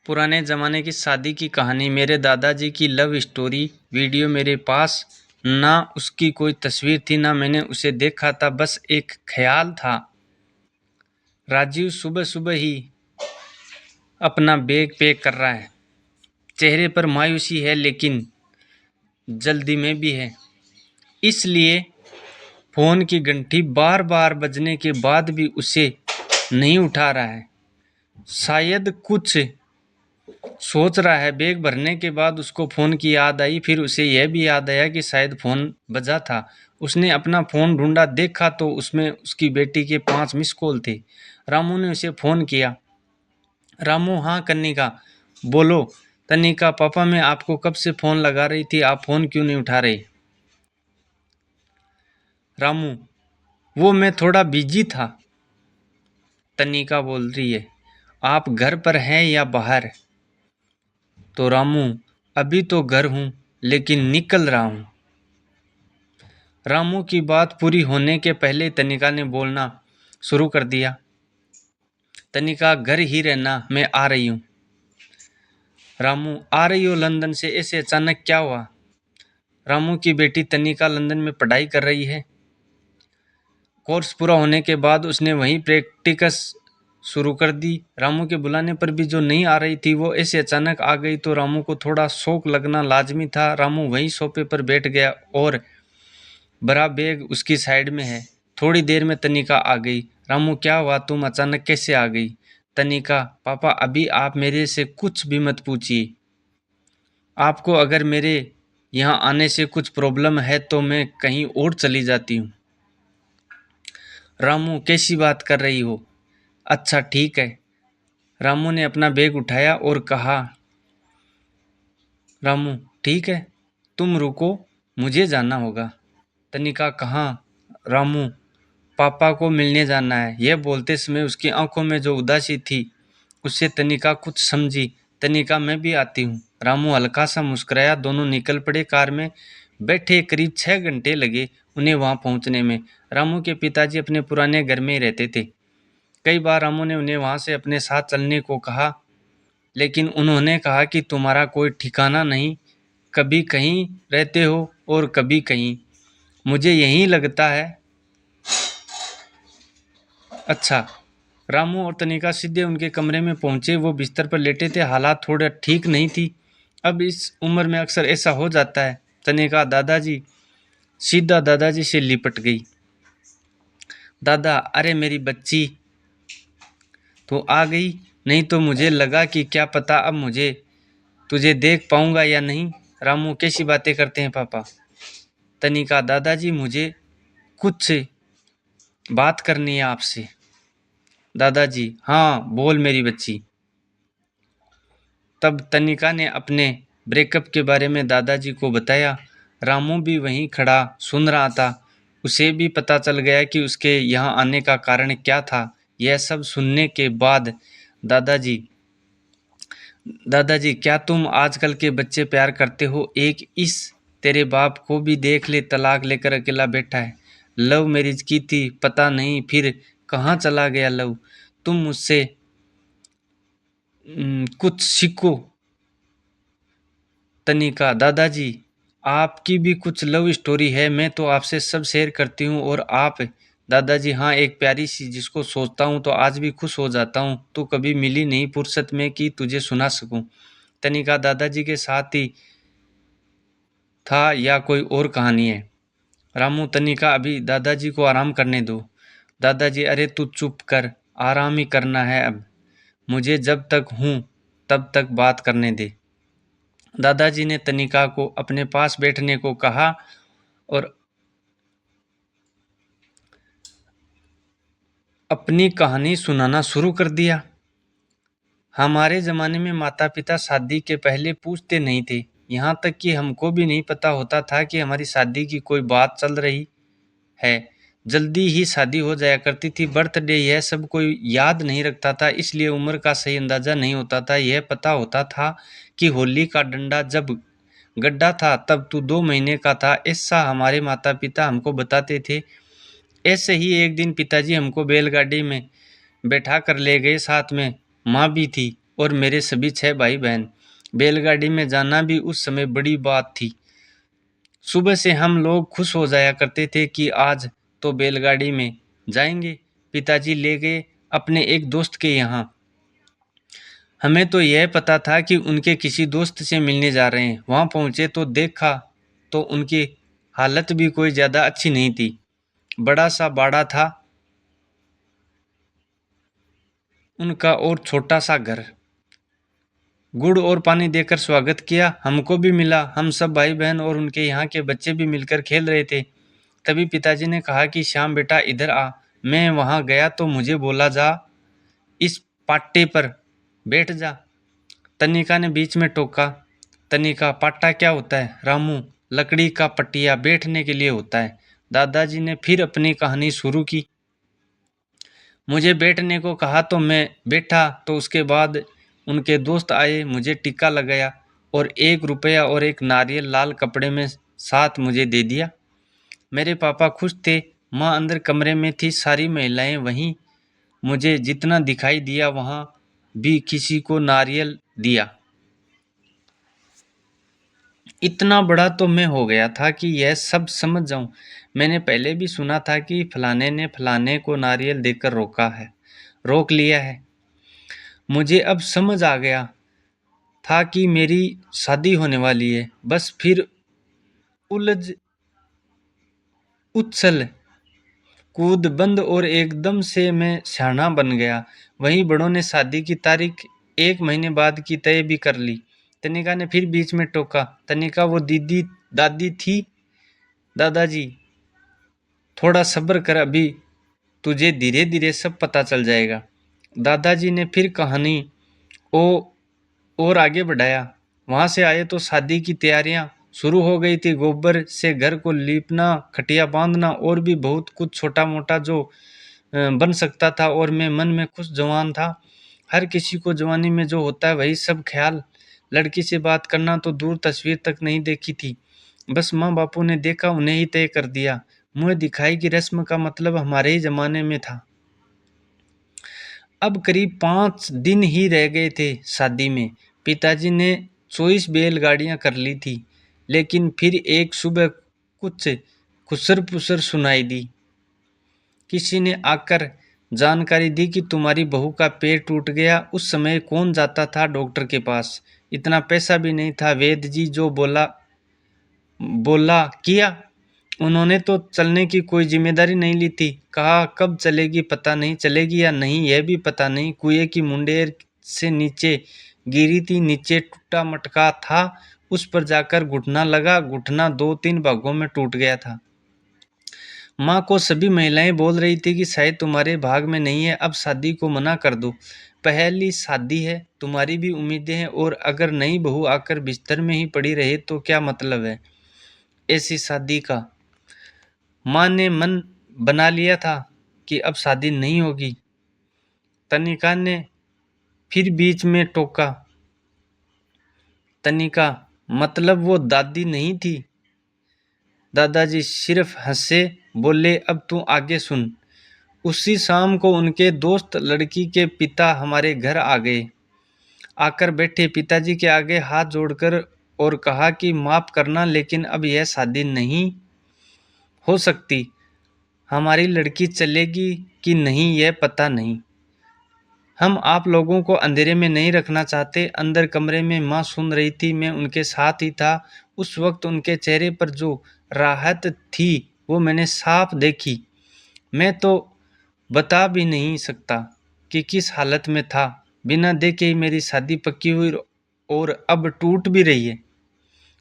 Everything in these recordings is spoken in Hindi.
पुराने ज़माने की शादी की कहानी। मेरे दादाजी की लव स्टोरी वीडियो मेरे पास ना उसकी कोई तस्वीर थी ना मैंने उसे देखा था, बस एक ख्याल था। राजीव सुबह सुबह ही अपना बैग पैक कर रहा है। चेहरे पर मायूसी है लेकिन जल्दी में भी है, इसलिए फ़ोन की घंटी बार बार बजने के बाद भी उसे नहीं उठा रहा है। शायद कुछ सोच रहा है। बैग भरने के बाद उसको फ़ोन की याद आई, फिर उसे यह भी याद आया कि शायद फ़ोन बजा था। उसने अपना फ़ोन ढूंढा, देखा तो उसमें उसकी बेटी के 5 मिस कॉल थे। रामू ने उसे फ़ोन किया। रामू, हाँ कन्निका, बोलो। तनिका, पापा मैं आपको कब से फ़ोन लगा रही थी, आप फ़ोन क्यों नहीं उठा रहे? रामू, वो मैं थोड़ा बिजी था। तनिका बोल रही है, आप घर पर हैं या बाहर? तो रामू, अभी तो घर हूँ लेकिन निकल रहा हूँ। रामू की बात पूरी होने के पहले तनिका ने बोलना शुरू कर दिया। तनिका, घर ही रहना, मैं आ रही हूँ। रामू, आ रही हो लंदन से, ऐसे अचानक क्या हुआ? रामू की बेटी तनिका लंदन में पढ़ाई कर रही है। कोर्स पूरा होने के बाद उसने वहीं प्रैक्टिकस शुरू कर दी। रामू के बुलाने पर भी जो नहीं आ रही थी वो ऐसे अचानक आ गई तो रामू को थोड़ा शौक लगना लाजमी था। रामू वहीं सोफे पर बैठ गया और बड़ा बैग उसकी साइड में है। थोड़ी देर में तनिका आ गई। रामू, क्या हुआ, तुम अचानक कैसे आ गई? तनिका, पापा अभी आप मेरे से कुछ भी मत पूछिए। आपको अगर मेरे यहाँ आने से कुछ प्रॉब्लम है तो मैं कहीं और चली जाती हूँ। रामू, कैसी बात कर रही हो? अच्छा ठीक है। रामू ने अपना बैग उठाया और कहा। रामू, ठीक है, तुम रुको, मुझे जाना होगा। तनिका, कहाँ? रामू, पापा को मिलने जाना है। यह बोलते समय उसकी आंखों में जो उदासी थी उससे तनिका कुछ समझी। तनिका, मैं भी आती हूँ। रामू हल्का सा मुस्कुराया। दोनों निकल पड़े। कार में बैठे करीब 6 घंटे लगे उन्हें वहां पहुंचने में। रामू के पिताजी अपने पुराने घर में ही रहते थे। कई बार रामू ने उन्हें वहां से अपने साथ चलने को कहा, लेकिन उन्होंने कहा कि तुम्हारा कोई ठिकाना नहीं, कभी कहीं रहते हो और कभी कहीं, मुझे यहीं लगता है। अच्छा। रामू और तनिका सीधे उनके कमरे में पहुंचे। वो बिस्तर पर लेटे थे। हालात थोड़ा ठीक नहीं थी। अब इस उम्र में अक्सर ऐसा हो जाता है। तनिका दादाजी सीधा दादाजी से लिपट गई। दादा, अरे मेरी बच्ची तो आ गई, नहीं तो मुझे लगा कि क्या पता अब मुझे तुझे देख पाऊंगा या नहीं। रामू, कैसी बातें करते हैं पापा? तनिका, दादाजी मुझे कुछ बात करनी है आपसे। दादाजी, हाँ बोल मेरी बच्ची। तब तनिका ने अपने ब्रेकअप के बारे में दादाजी को बताया। रामू भी वहीं खड़ा सुन रहा था। उसे भी पता चल गया कि उसके यहाँ आने का कारण क्या था। यह सब सुनने के बाद दादाजी, दादाजी क्या तुम आजकल के बच्चे प्यार करते हो? एक इस तेरे बाप को भी देख ले, तलाक लेकर अकेला बैठा है। लव मैरिज की थी, पता नहीं फिर कहाँ चला गया लव। तुम मुझसे कुछ सीखो। तनिका, दादाजी आपकी भी कुछ लव स्टोरी है, मैं तो आपसे सब शेयर करती हूँ। और आप? दादाजी, हाँ एक प्यारी सी, जिसको सोचता हूँ तो आज भी खुश हो जाता हूँ। तो कभी मिली नहीं फुर्सत में कि तुझे सुना सकूं। तनिका, दादाजी के साथ ही था या कोई और कहानी है? रामू, तनिका अभी दादाजी को आराम करने दो। दादाजी, अरे तू चुप कर, आराम ही करना है अब, मुझे जब तक हूँ तब तक बात करने दे। दादाजी ने तनिका को अपने पास बैठने को कहा और अपनी कहानी सुनाना शुरू कर दिया। हमारे ज़माने में माता पिता शादी के पहले पूछते नहीं थे। यहाँ तक कि हमको भी नहीं पता होता था कि हमारी शादी की कोई बात चल रही है। जल्दी ही शादी हो जाया करती थी। बर्थडे यह सब कोई याद नहीं रखता था, इसलिए उम्र का सही अंदाज़ा नहीं होता था। यह पता होता था कि होली का डंडा जब गड्ढा था तब तू 2 महीने का था, ऐसा हमारे माता पिता हमको बताते थे। ऐसे ही एक दिन पिताजी हमको बैलगाड़ी में बैठा कर ले गए। साथ में माँ भी थी और मेरे सभी 6 भाई बहन। बैलगाड़ी में जाना भी उस समय बड़ी बात थी। सुबह से हम लोग खुश हो जाया करते थे कि आज तो बैलगाड़ी में जाएंगे। पिताजी ले गए अपने एक दोस्त के यहाँ। हमें तो यह पता था कि उनके किसी दोस्त से मिलने जा रहे हैं। वहाँ पहुँचे तो देखा तो उनकी हालत भी कोई ज़्यादा अच्छी नहीं थी। बड़ा सा बाड़ा था उनका और छोटा सा घर। गुड़ और पानी देकर स्वागत किया। हमको भी मिला। हम सब भाई बहन और उनके यहाँ के बच्चे भी मिलकर खेल रहे थे। तभी पिताजी ने कहा कि श्याम बेटा इधर आ। मैं वहाँ गया तो मुझे बोला, जा इस पाटे पर बैठ जा। तनिका ने बीच में टोका। तनिका, पाटा क्या होता है? रामू, लकड़ी का पटिया बैठने के लिए होता है। दादाजी ने फिर अपनी कहानी शुरू की। मुझे बैठने को कहा तो मैं बैठा। तो उसके बाद उनके दोस्त आए, मुझे टिक्का लगाया और 1 रुपया और एक नारियल लाल कपड़े में साथ मुझे दे दिया। मेरे पापा खुश थे। माँ अंदर कमरे में थी, सारी महिलाएं वहीं। मुझे जितना दिखाई दिया वहाँ भी किसी को नारियल दिया। इतना बड़ा तो मैं हो गया था कि यह सब समझ जाऊं। मैंने पहले भी सुना था कि फलाने ने फलाने को नारियल देकर रोक लिया है। मुझे अब समझ आ गया था कि मेरी शादी होने वाली है। बस फिर उलझ उछल कूद बंद और एकदम से मैं सियाना बन गया। वहीं बड़ों ने शादी की तारीख 1 महीने बाद की तय भी कर ली। तनिका ने फिर बीच में टोका। तनिका, वो दीदी दादी थी। दादाजी, थोड़ा सब्र कर, अभी तुझे धीरे धीरे सब पता चल जाएगा। दादाजी ने फिर कहानी ओ और आगे बढ़ाया। वहां से आए तो शादी की तैयारियां शुरू हो गई थी। गोबर से घर को लीपना, खटिया बांधना और भी बहुत कुछ छोटा मोटा जो बन सकता था। और मैं मन में खुश जवान था। हर किसी को जवानी में जो होता है वही सब ख्याल। लड़की से बात करना तो दूर, तस्वीर तक नहीं देखी थी। बस माँ बापू ने देखा, उन्हें ही तय कर दिया। मुँह दिखाई की रस्म का मतलब हमारे ही जमाने में था। अब करीब 5 दिन ही रह गए थे शादी में। पिताजी ने 24 बैलगाड़ियां कर ली थी। लेकिन फिर एक सुबह कुछ खुसर पुसर सुनाई दी। किसी ने आकर जानकारी दी कि तुम्हारी बहू का पैर टूट गया। उस समय कौन जाता था डॉक्टर के पास? इतना पैसा भी नहीं था। वैद्य जी जो बोला बोला किया। उन्होंने तो चलने की कोई जिम्मेदारी नहीं ली थी। कहा कब चलेगी पता नहीं, चलेगी या नहीं यह भी पता नहीं। कुएं की मुंडेर से नीचे गिरी थी। नीचे टूटा मटका था, उस पर जाकर घुटना लगा। घुटना 2-3 भागों में टूट गया था। माँ को सभी महिलाएं बोल रही थी कि शायद तुम्हारे भाग में नहीं है, अब शादी को मना कर दो। पहली शादी है, तुम्हारी भी उम्मीदें हैं, और अगर नई बहू आकर बिस्तर में ही पड़ी रहे तो क्या मतलब है ऐसी शादी का। माँ ने मन बना लिया था कि अब शादी नहीं होगी। तनिका ने फिर बीच में टोका। तनिका, मतलब वो दादी नहीं थी? दादाजी सिर्फ हंसे, बोले अब तू आगे सुन। उसी शाम को उनके दोस्त लड़की के पिता हमारे घर आ गए। आकर बैठे पिताजी के आगे हाथ जोड़कर और कहा कि माफ करना, लेकिन अब यह शादी नहीं हो सकती। हमारी लड़की चलेगी कि नहीं यह पता नहीं। हम आप लोगों को अंधेरे में नहीं रखना चाहते। अंदर कमरे में माँ सुन रही थी, मैं उनके साथ ही था। उस वक्त उनके चेहरे पर जो राहत थी वो मैंने साफ देखी। मैं तो बता भी नहीं सकता कि किस हालत में था। बिना देखे ही मेरी शादी पक्की हुई और अब टूट भी रही है।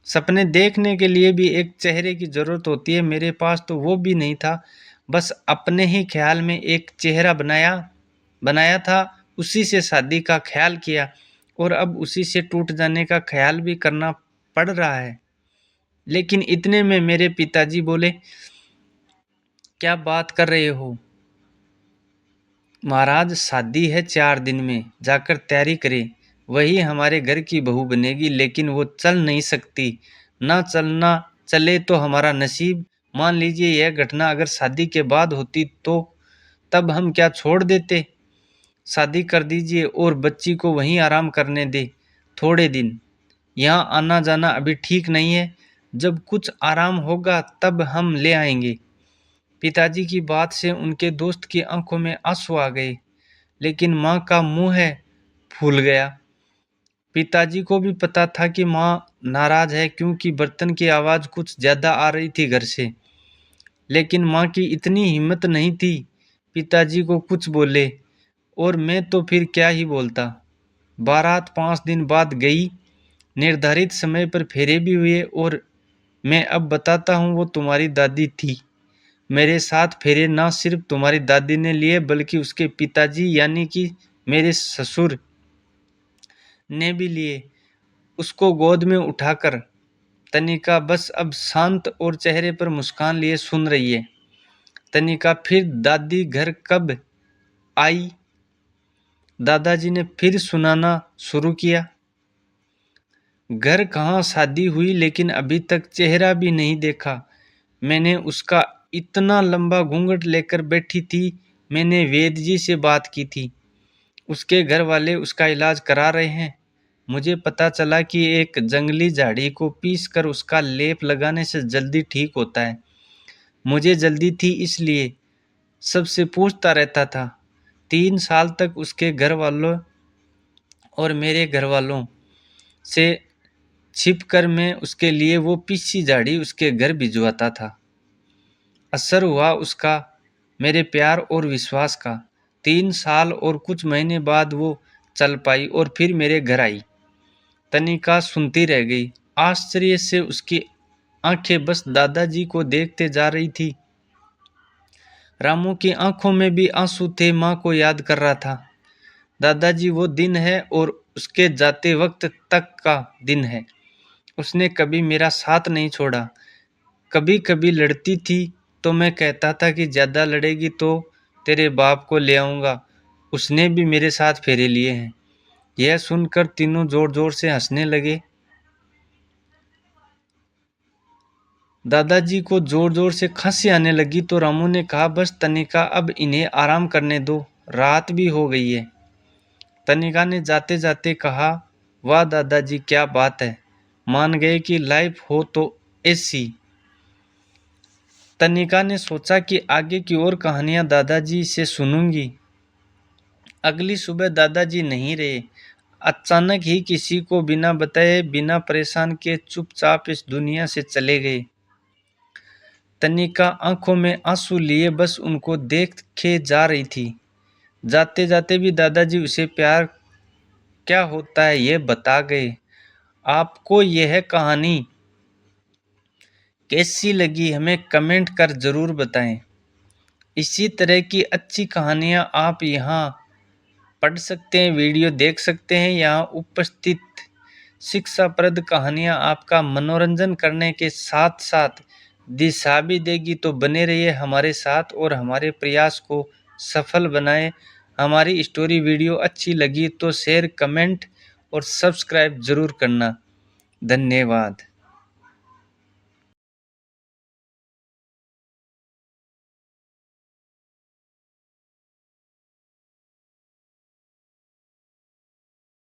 सपने देखने के लिए भी एक चेहरे की ज़रूरत होती है। मेरे पास तो वो भी नहीं था। बस अपने ही ख्याल में एक चेहरा बनाया था, उसी से शादी का ख्याल किया और अब उसी से टूट जाने का ख्याल भी करना पड़ रहा है। लेकिन इतने में मेरे पिताजी बोले, क्या बात कर रहे हो महाराज, शादी है 4 दिन में, जाकर तैयारी करें। वही हमारे घर की बहू बनेगी, लेकिन वो चल नहीं सकती। ना चलना चले तो हमारा नसीब। मान लीजिए यह घटना अगर शादी के बाद होती तो तब हम क्या छोड़ देते? शादी कर दीजिए और बच्ची को वहीं आराम करने दे थोड़े दिन। यहाँ आना जाना अभी ठीक नहीं है, जब कुछ आराम होगा तब हम ले आएंगे। पिताजी की बात से उनके दोस्त की आंखों में आंसू आ गए, लेकिन माँ का मुंह फूल गया। पिताजी को भी पता था कि माँ नाराज है, क्योंकि बर्तन की आवाज़ कुछ ज्यादा आ रही थी घर से। लेकिन माँ की इतनी हिम्मत नहीं थी पिताजी को कुछ बोले, और मैं तो फिर क्या ही बोलता। बारात 5 दिन बाद गई, निर्धारित समय पर फेरे भी हुए, और मैं अब बताता हूँ वो तुम्हारी दादी थी। मेरे साथ फेरे ना सिर्फ तुम्हारी दादी ने लिए, बल्कि उसके पिताजी यानी कि मेरे ससुर ने भी लिए। उसको गोद में उठाकर तनिका बस अब शांत और चेहरे पर मुस्कान लिए सुन रही है। तनिका, फिर दादी घर कब आई? दादाजी ने फिर सुनाना शुरू किया। घर कहाँ, शादी हुई लेकिन अभी तक चेहरा भी नहीं देखा। मैंने उसका इतना लंबा घूंघट लेकर बैठी थी। मैंने वेद जी से बात की थी, उसके घर वाले उसका इलाज करा रहे हैं। मुझे पता चला कि एक जंगली झाड़ी को पीस कर उसका लेप लगाने से जल्दी ठीक होता है। मुझे जल्दी थी इसलिए सबसे पूछता रहता था। 3 साल तक उसके घर वालों और मेरे घर वालों से छिप कर मैं उसके लिए वो पीसी झाड़ी उसके घर भिजवाता था। असर हुआ उसका मेरे प्यार और विश्वास का। 3 साल और कुछ महीने बाद वो चल पाई और फिर मेरे घर आई। तनिका सुनती रह गई। आश्चर्य से उसकी आंखें बस दादाजी को देखते जा रही थी। रामू की आंखों में भी आंसू थे, माँ को याद कर रहा था। दादाजी वो दिन है और उसके जाते वक्त तक का दिन है। उसने कभी मेरा साथ नहीं छोड़ा। कभी कभी लड़ती थी तो मैं कहता था कि ज़्यादा लड़ेगी तो तेरे बाप को ले आऊँगा। उसने भी मेरे साथ फेरे लिए हैं। यह सुनकर तीनों जोर जोर से हंसने लगे। दादाजी को जोर जोर से खांसी आने लगी तो रामू ने कहा, बस तनिका, अब इन्हें आराम करने दो, रात भी हो गई है। तनिका ने जाते जाते कहा, वाह दादाजी, क्या बात है, मान गए कि लाइफ हो तो ऐसी। तनिका ने सोचा कि आगे की और कहानियां दादाजी से सुनूंगी। अगली सुबह दादाजी नहीं रहे। अचानक ही किसी को बिना बताए, बिना परेशान किए चुपचाप इस दुनिया से चले गए। तनिका आंखों में आंसू लिए बस उनको देखे जा रही थी। जाते जाते भी दादाजी उसे प्यार क्या होता है ये बता गए। आपको यह कहानी कैसी लगी हमें कमेंट कर ज़रूर बताएं। इसी तरह की अच्छी कहानियाँ आप यहाँ पढ़ सकते हैं, वीडियो देख सकते हैं। यहाँ उपस्थित शिक्षाप्रद कहानियाँ आपका मनोरंजन करने के साथ साथ दिशा भी देगी। तो बने रहिए हमारे साथ और हमारे प्रयास को सफल बनाएं। हमारी स्टोरी वीडियो अच्छी लगी तो शेयर, कमेंट और सब्सक्राइब ज़रूर करना। धन्यवाद।